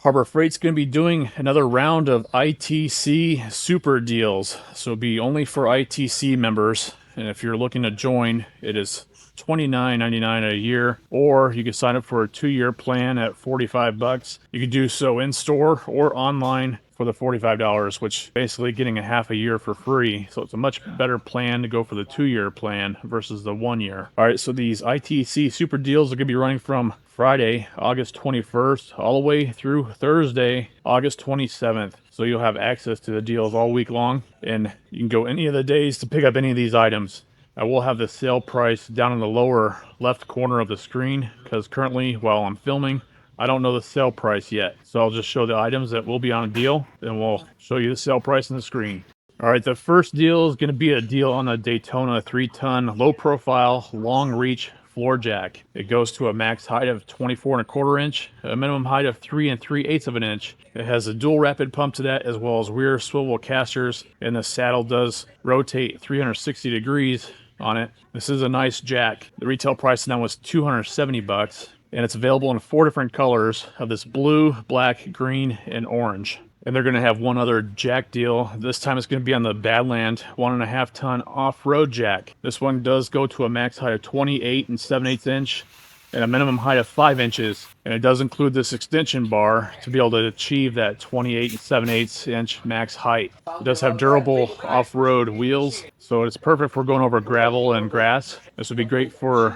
Harbor Freight's going to be doing another round of ITC Super Deals. So it'll be only for ITC members. And if you're looking to join, it is $29.99 a year, or you can sign up for a 2-year plan at $45. You can do so in store or online for the $45, which basically getting a half a year for free. So it's a much better plan to go for the 2-year plan versus the 1 year. All right, so these ITC Super Deals are going to be running from Friday, August 21st, all the way through Thursday, August 27th. So you'll have access to the deals all week long, and you can go any of the days to pick up any of these items. I will have the sale price down in the lower left corner of the screen, because currently, while I'm filming, I don't know the sale price yet. So I'll just show the items that will be on a deal, and we'll show you the sale price on the screen. All right, the first deal is going to be a deal on the Daytona 3-ton low-profile, long-reach floor jack. It goes to a max height of 24.25 inch, a minimum height of 3 3/8 of an inch. It has a dual rapid pump to that, as well as rear swivel casters, and the saddle does rotate 360 degrees on it. This is a nice jack. The retail price now was $270, and it's available in 4 different colors of this blue, black, green, and orange. And they're going to have one other jack deal. This time it's going to be on the Badland 1.5 ton Offroad Jack. This one does go to a max height of 28 7/8 inch and a minimum height of 5 inches. And it does include this extension bar to be able to achieve that 28 7/8 inch max height. It does have durable off-road wheels, so it's perfect for going over gravel and grass. This would be great for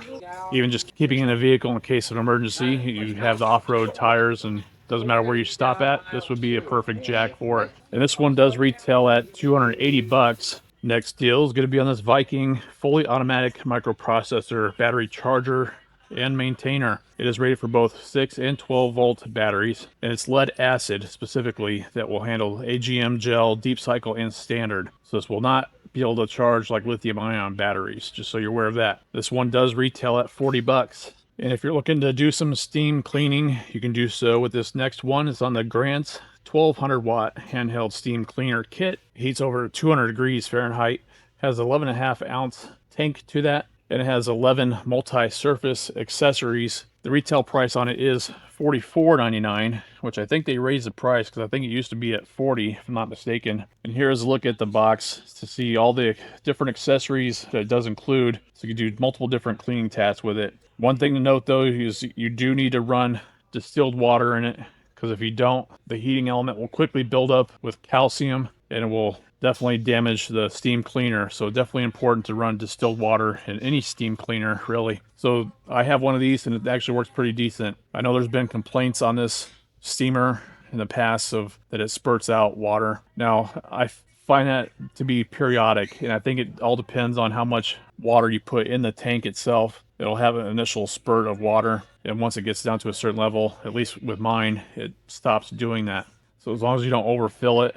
even just keeping in a vehicle in case of an emergency. You have the off-road tires, and doesn't matter where you stop at, this would be a perfect jack for it. And this one does retail at $280. Next deal is going to be on this Viking fully automatic microprocessor battery charger and maintainer. It is rated for both 6 and 12 volt batteries, and it's lead acid specifically that will handle AGM, gel, deep cycle, and standard. So this will not be able to charge like lithium ion batteries, just so you're aware of that. This one does retail at $40. And if you're looking to do some steam cleaning, you can do so with this next one. It's on the Grant's 1200 watt handheld steam cleaner kit. Heats over 200 degrees Fahrenheit, has 11.5 ounce tank to that, and it has 11 multi-surface accessories. The retail price on it is $44.99, which I think they raised the price because I think it used to be at $40, if I'm not mistaken. And here's a look at the box to see all the different accessories that it does include, so you can do multiple different cleaning tasks with it. One thing to note though is you do need to run distilled water in it, because if you don't, the heating element will quickly build up with calcium and it will definitely damage the steam cleaner. So definitely important to run distilled water in any steam cleaner, really. So I have one of these and it actually works pretty decent. I know there's been complaints on this steamer in the past of that it spurts out water. Now I find that to be periodic, and I think it all depends on how much water you put in the tank itself. It'll have an initial spurt of water, and once it gets down to a certain level, at least with mine, it stops doing that. So as long as you don't overfill it,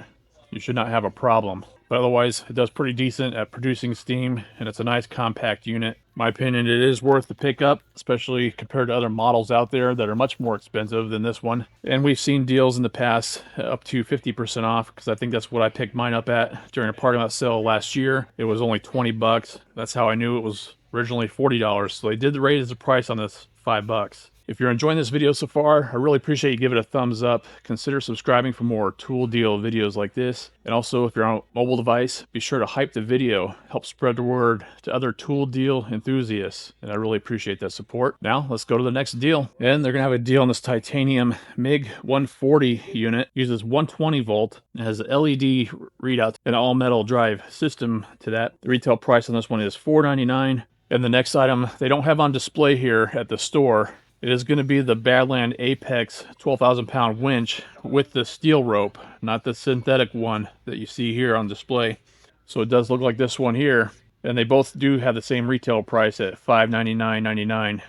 you should not have a problem. But otherwise, it does pretty decent at producing steam, and it's a nice compact unit. In my opinion, it is worth the pickup, especially compared to other models out there that are much more expensive than this one. And we've seen deals in the past up to 50% off, because I think that's what I picked mine up at during a parking lot sale last year. It was only $20. That's how I knew it was originally $40. So they did raise the price on this $5. If you're enjoying this video so far, I really appreciate you give it a thumbs up. Consider subscribing for more tool deal videos like this. And also, if you're on a mobile device, be sure to hype the video. Help spread the word to other tool deal enthusiasts. And I really appreciate that support. Now, let's go to the next deal. And they're going to have a deal on this titanium MiG 140 unit. Uses 120 volt. It has an LED readout and all metal drive system to that. The retail price on this one is $4.99. And the next item they don't have on display here at the store. It is going to be the Badland Apex 12,000 pound winch with the steel rope, not the synthetic one that you see here on display. So it does look like this one here, and they both do have the same retail price at $599.99.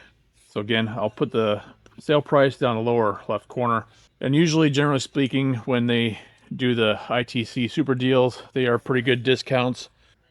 So again, I'll put the sale price down the lower left corner. And usually, generally speaking, when they do the ITC Super Deals, they are pretty good discounts,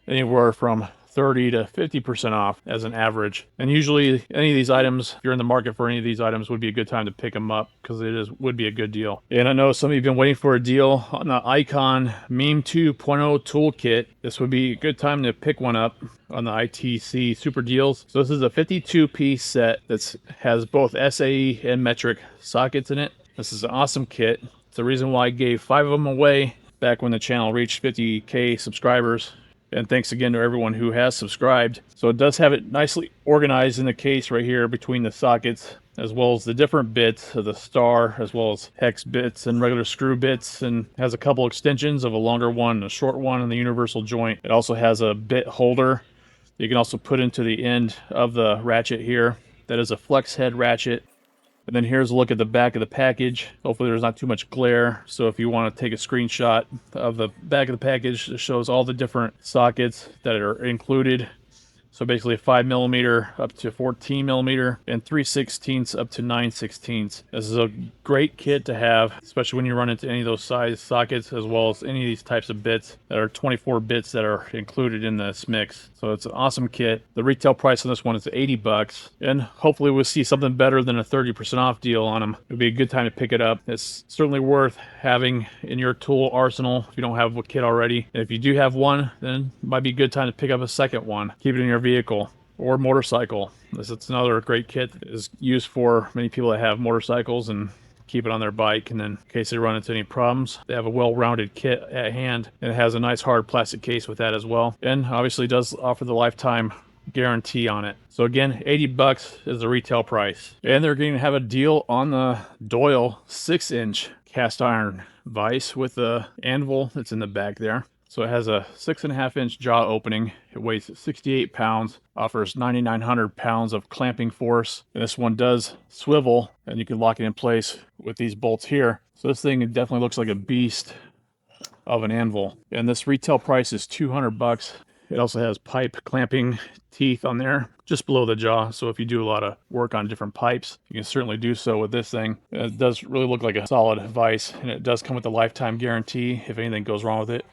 anywhere from 30 to 50% off as an average. And usually any of these items, if you're in the market for any of these items, would be a good time to pick them up, because would be a good deal. And I know some of you have been waiting for a deal on the Icon Meme 2.0 toolkit. This would be a good time to pick one up on the ITC Super Deals. So this is a 52 piece set that has both SAE and metric sockets in it. This is an awesome kit. It's the reason why I gave 5 of them away back when the channel reached 50K subscribers. And thanks again to everyone who has subscribed. So it does have it nicely organized in the case right here between the sockets, as well as the different bits of the star, as well as hex bits and regular screw bits, and has a couple extensions of a longer one, a short one, and the universal joint. It also has a bit holder you can also put into the end of the ratchet here. That is a flex head ratchet. And then here's a look at the back of the package. Hopefully there's not too much glare. So if you want to take a screenshot of the back of the package, it shows all the different sockets that are included. So basically 5mm up to 14mm and 3/16 up to 9/16. This is a great kit to have, especially when you run into any of those size sockets, as well as any of these types of bits that are 24 bits that are included in this mix. So it's an awesome kit. The retail price on this one is 80 bucks, and hopefully we'll see something better than a 30% off deal on them. It'll be a good time to pick it up. It's certainly worth having in your tool arsenal if you don't have a kit already. And if you do have one, then it might be a good time to pick up a second one. Keep it in your vehicle or motorcycle. It's another great kit that is used for many people that have motorcycles and keep it on their bike, and then in case they run into any problems, they have a well-rounded kit at hand, and it has a nice hard plastic case with that as well, and obviously does offer the lifetime guarantee on it. So again, 80 bucks is the retail price, and they're going to have a deal on the Doyle 6-inch cast iron vise with the anvil that's in the back there. So it has a 6.5-inch jaw opening. It weighs 68 pounds, offers 9,900 pounds of clamping force. And this one does swivel, and you can lock it in place with these bolts here. So this thing definitely looks like a beast of an anvil. And this retail price is 200 bucks. It also has pipe clamping teeth on there just below the jaw. So if you do a lot of work on different pipes, you can certainly do so with this thing. It does really look like a solid vise, and it does come with a lifetime guarantee if anything goes wrong with it.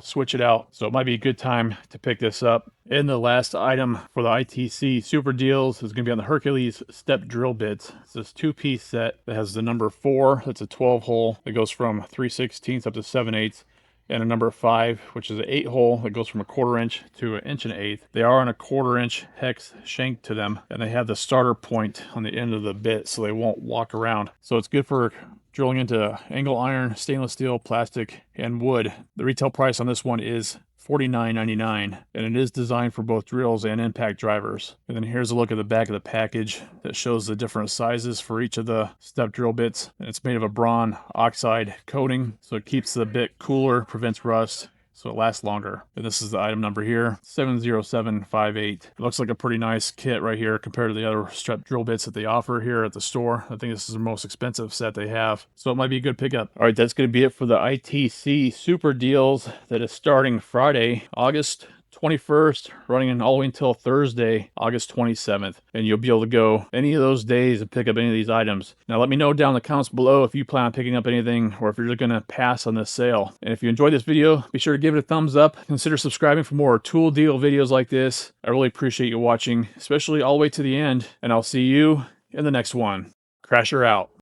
Switch it out. So it might be a good time to pick this up. And the last item for the ITC Super Deals is going to be on the Hercules Step Drill Bits. It's this 2-piece set that has the number 4. That's a 12-hole that goes from 3/16 up to 7/8. And a number 5, which is an 8-hole that goes from 1/4 inch to 1 1/8 inch. They are on a 1/4 inch hex shank to them, and they have the starter point on the end of the bit so they won't walk around. So it's good for drilling into angle iron, stainless steel, plastic, and wood. The retail price on this one is $49.99, and it is designed for both drills and impact drivers. And then here's a look at the back of the package that shows the different sizes for each of the step drill bits. And it's made of a bronze oxide coating, so it keeps the bit cooler, prevents rust, so it lasts longer. And this is the item number here, 70758. It looks like a pretty nice kit right here compared to the other step drill bits that they offer here at the store. I think this is the most expensive set they have, so it might be a good pickup. All right, that's going to be it for the ITC Super Deals that is starting Friday, August 21st, running all the way until Thursday, August 27th. And you'll be able to go any of those days and pick up any of these items. Now let me know down in the comments below if you plan on picking up anything or if you're just going to pass on this sale. And if you enjoyed this video, be sure to give it a thumbs up. Consider subscribing for more tool deal videos like this. I really appreciate you watching, especially all the way to the end. And I'll see you in the next one. Crasher out.